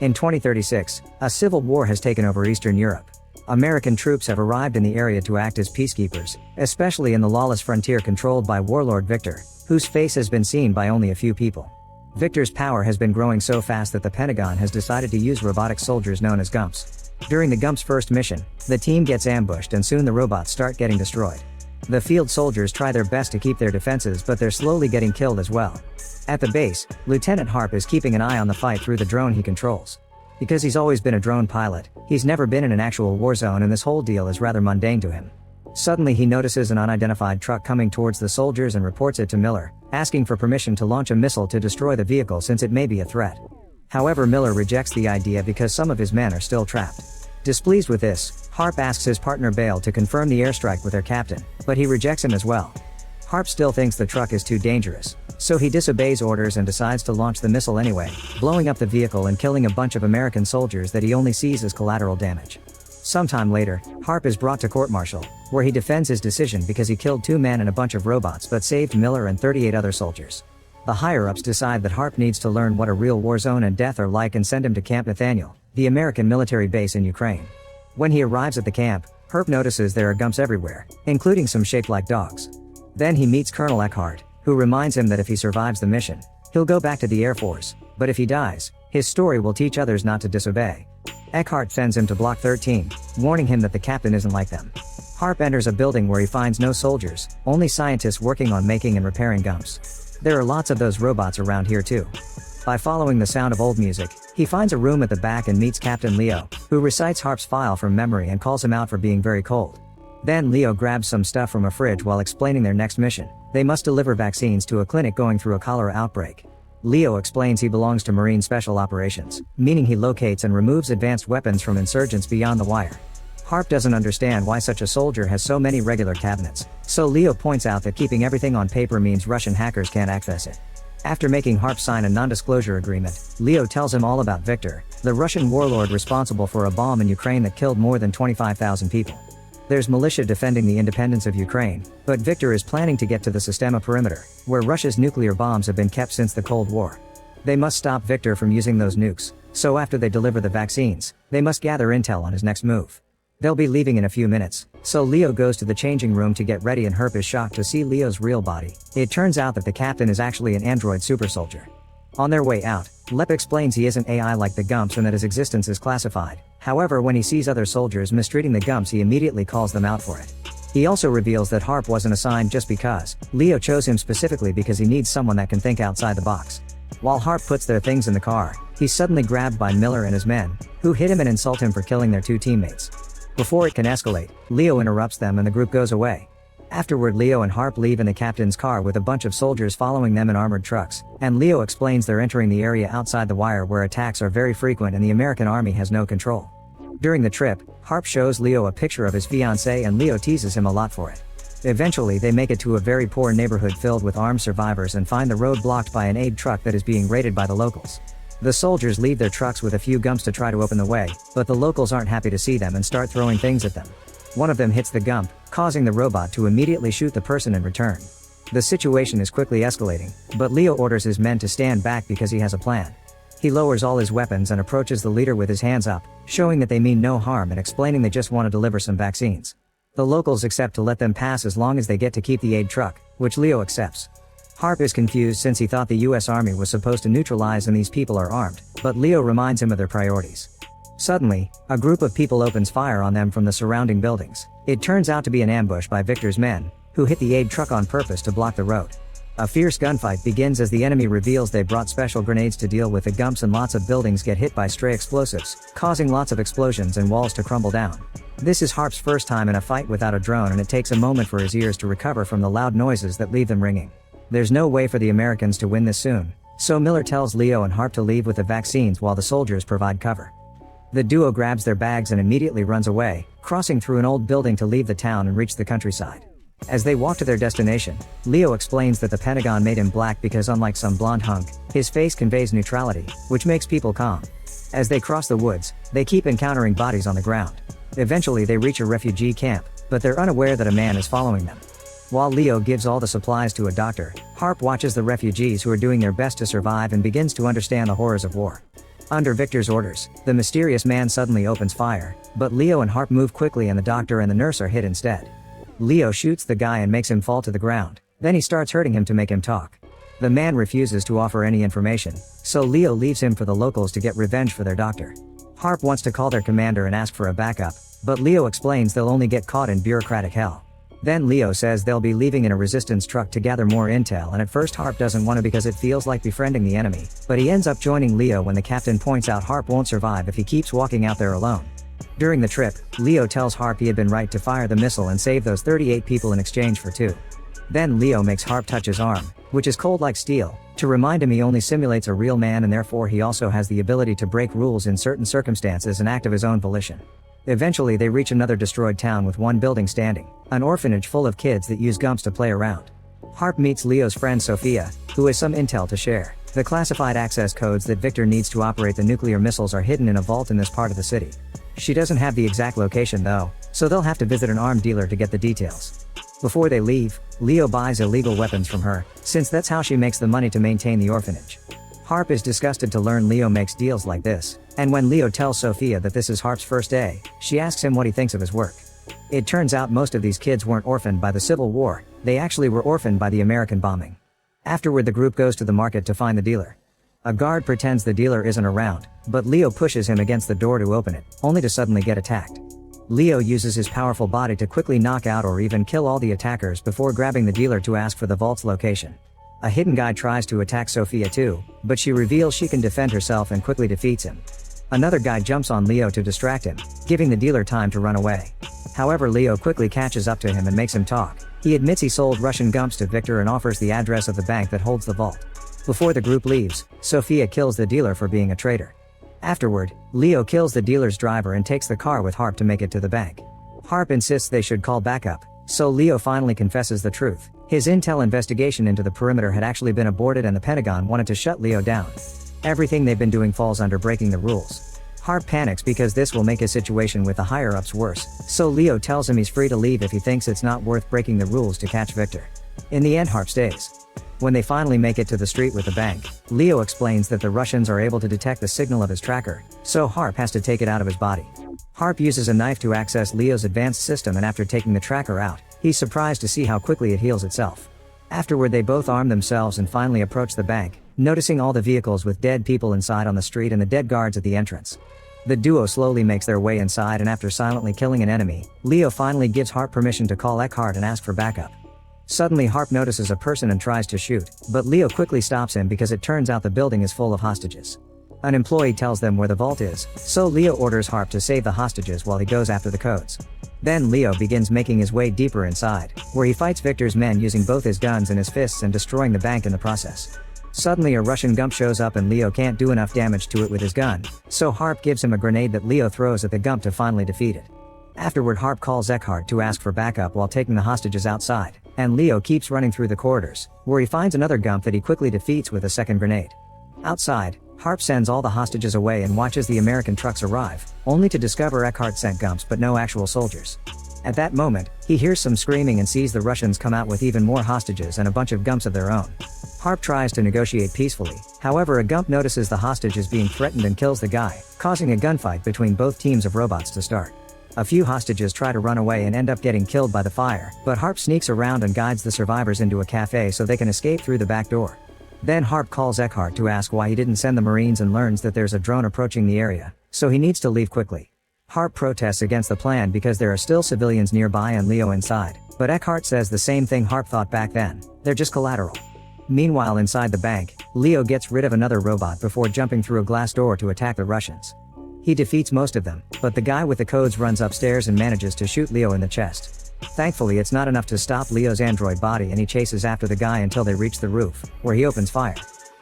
In 2036, a civil war has taken over Eastern Europe. American troops have arrived in the area to act as peacekeepers, especially in the lawless frontier controlled by warlord Victor, whose face has been seen by only a few people. Victor's power has been growing so fast that the Pentagon has decided to use robotic soldiers known as GUMPs. During the GUMP's first mission, the team gets ambushed and soon the robots start getting destroyed. The field soldiers try their best to keep their defenses, but they're slowly getting killed as well. At the base, Lieutenant Harp is keeping an eye on the fight through the drone he controls. Because he's always been a drone pilot, he's never been in an actual war zone, and this whole deal is rather mundane to him. Suddenly he notices an unidentified truck coming towards the soldiers and reports it to Miller, asking for permission to launch a missile to destroy the vehicle since it may be a threat. However, Miller rejects the idea because some of his men are still trapped. Displeased with this, Harp asks his partner Bale to confirm the airstrike with their captain, but he rejects him as well. Harp still thinks the truck is too dangerous, so he disobeys orders and decides to launch the missile anyway, blowing up the vehicle and killing a bunch of American soldiers that he only sees as collateral damage. Sometime later, Harp is brought to court-martial, where he defends his decision because he killed 2 men and a bunch of robots but saved Miller and 38 other soldiers. The higher-ups decide that Harp needs to learn what a real war zone and death are like and send him to Camp Nathaniel, the American military base in Ukraine. When he arrives at the camp, Harp notices there are GUMPs everywhere, including some shaped like dogs. Then he meets Colonel Eckhart, who reminds him that if he survives the mission, he'll go back to the Air Force, but if he dies, his story will teach others not to disobey. Eckhart sends him to Block 13, warning him that the captain isn't like them. Harp enters a building where he finds no soldiers, only scientists working on making and repairing GUMPs. There are lots of those robots around here too. By following the sound of old music, he finds a room at the back and meets Captain Leo, who recites Harp's file from memory and calls him out for being very cold. Then Leo grabs some stuff from a fridge while explaining their next mission. They must deliver vaccines to a clinic going through a cholera outbreak. Leo explains he belongs to Marine Special Operations, meaning he locates and removes advanced weapons from insurgents beyond the wire. Harp doesn't understand why such a soldier has so many regular cabinets, so Leo points out that keeping everything on paper means Russian hackers can't access it. After making Harp sign a non-disclosure agreement, Leo tells him all about Victor, the Russian warlord responsible for a bomb in Ukraine that killed more than 25,000 people. There's militia defending the independence of Ukraine, but Victor is planning to get to the Sistema perimeter, where Russia's nuclear bombs have been kept since the Cold War. They must stop Victor from using those nukes, so after they deliver the vaccines, they must gather intel on his next move. They'll be leaving in a few minutes, so Leo goes to the changing room to get ready and Harp is shocked to see Leo's real body. It turns out that the captain is actually an android super soldier. On their way out, Lep explains he isn't AI like the GUMPs and that his existence is classified. However, when he sees other soldiers mistreating the GUMPs, he immediately calls them out for it. He also reveals that Harp wasn't assigned just because. Leo chose him specifically because he needs someone that can think outside the box. While Harp puts their things in the car, he's suddenly grabbed by Miller and his men, who hit him and insult him for killing their 2 teammates. Before it can escalate, Leo interrupts them and the group goes away. Afterward, Leo and Harp leave in the captain's car with a bunch of soldiers following them in armored trucks, and Leo explains they're entering the area outside the wire where attacks are very frequent and the American army has no control. During the trip, Harp shows Leo a picture of his fiancée and Leo teases him a lot for it. Eventually they make it to a very poor neighborhood filled with armed survivors and find the road blocked by an aid truck that is being raided by the locals. The soldiers leave their trucks with a few GUMPs to try to open the way, but the locals aren't happy to see them and start throwing things at them. One of them hits the GUMP, causing the robot to immediately shoot the person in return. The situation is quickly escalating, but Leo orders his men to stand back because he has a plan. He lowers all his weapons and approaches the leader with his hands up, showing that they mean no harm and explaining they just want to deliver some vaccines. The locals accept to let them pass as long as they get to keep the aid truck, which Leo accepts. Harp is confused since he thought the US Army was supposed to neutralize and these people are armed, but Leo reminds him of their priorities. Suddenly, a group of people opens fire on them from the surrounding buildings. It turns out to be an ambush by Victor's men, who hit the aid truck on purpose to block the road. A fierce gunfight begins as the enemy reveals they brought special grenades to deal with the GUMPs and lots of buildings get hit by stray explosives, causing lots of explosions and walls to crumble down. This is Harp's first time in a fight without a drone and it takes a moment for his ears to recover from the loud noises that leave them ringing. There's no way for the Americans to win this soon, so Miller tells Leo and Harp to leave with the vaccines while the soldiers provide cover. The duo grabs their bags and immediately runs away, crossing through an old building to leave the town and reach the countryside. As they walk to their destination, Leo explains that the Pentagon made him black because unlike some blonde hunk, his face conveys neutrality, which makes people calm. As they cross the woods, they keep encountering bodies on the ground. Eventually they reach a refugee camp, but they're unaware that a man is following them. While Leo gives all the supplies to a doctor, Harp watches the refugees who are doing their best to survive and begins to understand the horrors of war. Under Victor's orders, the mysterious man suddenly opens fire, but Leo and Harp move quickly and the doctor and the nurse are hit instead. Leo shoots the guy and makes him fall to the ground, then he starts hurting him to make him talk. The man refuses to offer any information, so Leo leaves him for the locals to get revenge for their doctor. Harp wants to call their commander and ask for a backup, but Leo explains they'll only get caught in bureaucratic hell. Then Leo says they'll be leaving in a resistance truck to gather more intel, and at first Harp doesn't want to because it feels like befriending the enemy, but he ends up joining Leo when the captain points out Harp won't survive if he keeps walking out there alone. During the trip, Leo tells Harp he had been right to fire the missile and save those 38 people in exchange for 2. Then Leo makes Harp touch his arm, which is cold like steel, to remind him he only simulates a real man and therefore he also has the ability to break rules in certain circumstances and act of his own volition. Eventually they reach another destroyed town with one building standing, an orphanage full of kids that use gumps to play around. Harp meets Leo's friend Sophia, who has some intel to share. The classified access codes that Victor needs to operate the nuclear missiles are hidden in a vault in this part of the city. She doesn't have the exact location though, so they'll have to visit an arms dealer to get the details. Before they leave, Leo buys illegal weapons from her, since that's how she makes the money to maintain the orphanage. Harp is disgusted to learn Leo makes deals like this, and when Leo tells Sophia that this is Harp's first day, she asks him what he thinks of his work. It turns out most of these kids weren't orphaned by the Civil War, they actually were orphaned by the American bombing. Afterward the group goes to the market to find the dealer. A guard pretends the dealer isn't around, but Leo pushes him against the door to open it, only to suddenly get attacked. Leo uses his powerful body to quickly knock out or even kill all the attackers before grabbing the dealer to ask for the vault's location. A hidden guy tries to attack Sophia too, but she reveals she can defend herself and quickly defeats him. Another guy jumps on Leo to distract him, giving the dealer time to run away. However, Leo quickly catches up to him and makes him talk. He admits he sold Russian gumps to Victor and offers the address of the bank that holds the vault. Before the group leaves, Sophia kills the dealer for being a traitor. Afterward, Leo kills the dealer's driver and takes the car with Harp to make it to the bank. Harp insists they should call backup, so Leo finally confesses the truth. His intel investigation into the perimeter had actually been aborted and the Pentagon wanted to shut Leo down. Everything they've been doing falls under breaking the rules. Harp panics because this will make his situation with the higher-ups worse, so Leo tells him he's free to leave if he thinks it's not worth breaking the rules to catch Victor. In the end, Harp stays. When they finally make it to the street with the bank, Leo explains that the Russians are able to detect the signal of his tracker, so Harp has to take it out of his body. Harp uses a knife to access Leo's advanced system, and after taking the tracker out, he's surprised to see how quickly it heals itself. Afterward they both arm themselves and finally approach the bank, noticing all the vehicles with dead people inside on the street and the dead guards at the entrance. The duo slowly makes their way inside, and after silently killing an enemy, Leo finally gives Harp permission to call Eckhart and ask for backup. Suddenly Harp notices a person and tries to shoot, but Leo quickly stops him because it turns out the building is full of hostages. An employee tells them where the vault is, so Leo orders Harp to save the hostages while he goes after the codes. Then Leo begins making his way deeper inside, where he fights Victor's men using both his guns and his fists and destroying the bank in the process. Suddenly a Russian gump shows up and Leo can't do enough damage to it with his gun, so Harp gives him a grenade that Leo throws at the gump to finally defeat it. Afterward Harp calls Eckhart to ask for backup while taking the hostages outside, and Leo keeps running through the corridors, where he finds another gump that he quickly defeats with a second grenade. Outside, Harp sends all the hostages away and watches the American trucks arrive, only to discover Eckhart sent gumps but no actual soldiers. At that moment, he hears some screaming and sees the Russians come out with even more hostages and a bunch of gumps of their own. Harp tries to negotiate peacefully, however a gump notices the hostage is being threatened and kills the guy, causing a gunfight between both teams of robots to start. A few hostages try to run away and end up getting killed by the fire, but Harp sneaks around and guides the survivors into a cafe so they can escape through the back door. Then Harp calls Eckhart to ask why he didn't send the Marines and learns that there's a drone approaching the area, so he needs to leave quickly. Harp protests against the plan because there are still civilians nearby and Leo inside, but Eckhart says the same thing Harp thought back then, they're just collateral. Meanwhile inside the bank, Leo gets rid of another robot before jumping through a glass door to attack the Russians. He defeats most of them, but the guy with the codes runs upstairs and manages to shoot Leo in the chest. Thankfully it's not enough to stop Leo's android body and he chases after the guy until they reach the roof, where he opens fire.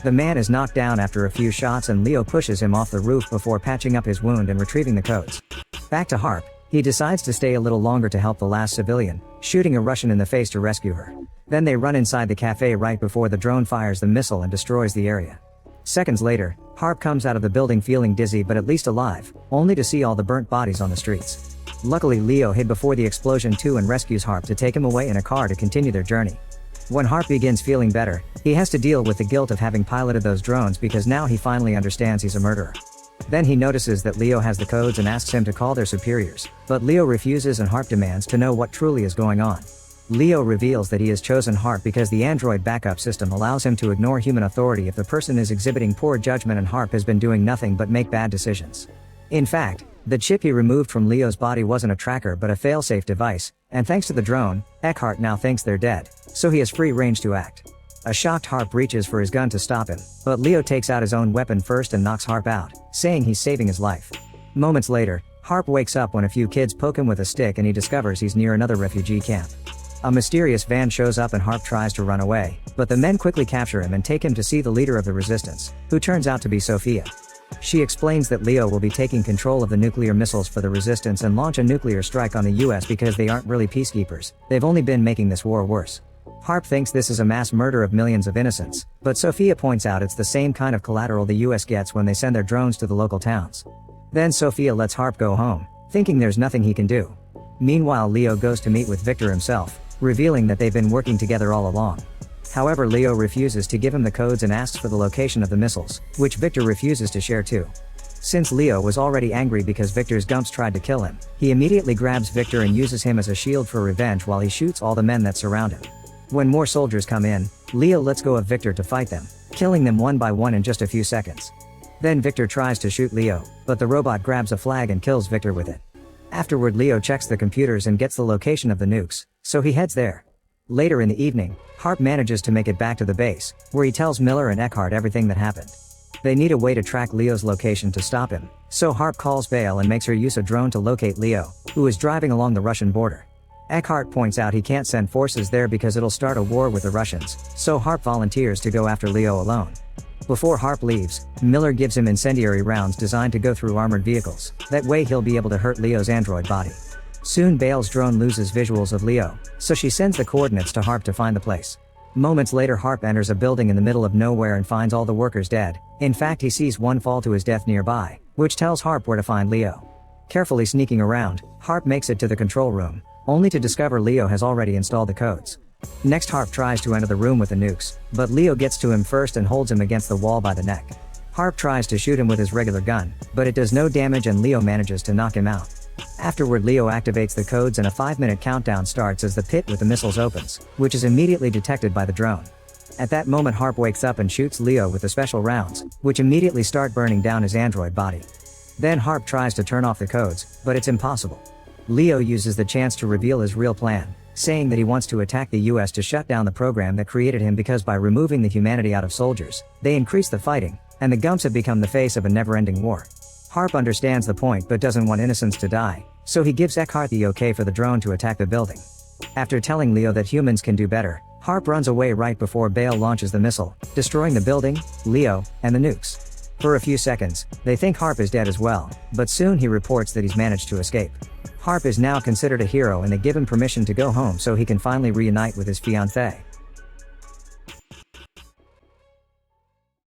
The man is knocked down after a few shots and Leo pushes him off the roof before patching up his wound and retrieving the codes. Back to Harp, he decides to stay a little longer to help the last civilian, shooting a Russian in the face to rescue her. Then they run inside the cafe right before the drone fires the missile and destroys the area. Seconds later, Harp comes out of the building feeling dizzy but at least alive, only to see all the burnt bodies on the streets. Luckily Leo hid before the explosion too and rescues Harp to take him away in a car to continue their journey. When Harp begins feeling better, he has to deal with the guilt of having piloted those drones because now he finally understands he's a murderer. Then he notices that Leo has the codes and asks him to call their superiors, but Leo refuses and Harp demands to know what truly is going on. Leo reveals that he has chosen Harp because the android backup system allows him to ignore human authority if the person is exhibiting poor judgment, and Harp has been doing nothing but make bad decisions. In fact, the chip he removed from Leo's body wasn't a tracker but a failsafe device, and thanks to the drone, Eckhart now thinks they're dead, so he has free range to act. A shocked Harp reaches for his gun to stop him, but Leo takes out his own weapon first and knocks Harp out, saying he's saving his life. Moments later, Harp wakes up when a few kids poke him with a stick and he discovers he's near another refugee camp. A mysterious van shows up and Harp tries to run away, but the men quickly capture him and take him to see the leader of the resistance, who turns out to be Sophia. She explains that Leo will be taking control of the nuclear missiles for the resistance and launch a nuclear strike on the US because they aren't really peacekeepers, they've only been making this war worse. Harp thinks this is a mass murder of millions of innocents, but Sophia points out it's the same kind of collateral the US gets when they send their drones to the local towns. Then Sophia lets Harp go home, thinking there's nothing he can do. Meanwhile, Leo goes to meet with Victor himself, revealing that they've been working together all along. However, Leo refuses to give him the codes and asks for the location of the missiles, which Victor refuses to share too. Since Leo was already angry because Victor's gumps tried to kill him, he immediately grabs Victor and uses him as a shield for revenge while he shoots all the men that surround him. When more soldiers come in, Leo lets go of Victor to fight them, killing them one by one in just a few seconds. Then Victor tries to shoot Leo, but the robot grabs a flag and kills Victor with it. Afterward, Leo checks the computers and gets the location of the nukes, so he heads there. Later in the evening, Harp manages to make it back to the base, where he tells Miller and Eckhart everything that happened. They need a way to track Leo's location to stop him, so Harp calls Bale and makes her use a drone to locate Leo, who is driving along the Russian border. Eckhart points out he can't send forces there because it'll start a war with the Russians, so Harp volunteers to go after Leo alone. Before Harp leaves, Miller gives him incendiary rounds designed to go through armored vehicles, that way he'll be able to hurt Leo's android body. Soon Bale's drone loses visuals of Leo, so she sends the coordinates to Harp to find the place. Moments later, Harp enters a building in the middle of nowhere and finds all the workers dead. In fact, he sees one fall to his death nearby, which tells Harp where to find Leo. Carefully sneaking around, Harp makes it to the control room, only to discover Leo has already installed the codes. Next, Harp tries to enter the room with the nukes, but Leo gets to him first and holds him against the wall by the neck. Harp tries to shoot him with his regular gun, but it does no damage and Leo manages to knock him out. Afterward, Leo activates the codes and a 5-minute countdown starts as the pit with the missiles opens, which is immediately detected by the drone. At that moment, Harp wakes up and shoots Leo with the special rounds, which immediately start burning down his android body. Then Harp tries to turn off the codes, but it's impossible. Leo uses the chance to reveal his real plan, saying that he wants to attack the US to shut down the program that created him because by removing the humanity out of soldiers, they increase the fighting, and the Gumps have become the face of a never-ending war. Harp understands the point but doesn't want innocents to die, so he gives Eckhart the okay for the drone to attack the building. After telling Leo that humans can do better, Harp runs away right before Bale launches the missile, destroying the building, Leo, and the nukes. For a few seconds, they think Harp is dead as well, but soon he reports that he's managed to escape. Harp is now considered a hero and they give him permission to go home so he can finally reunite with his fiancée.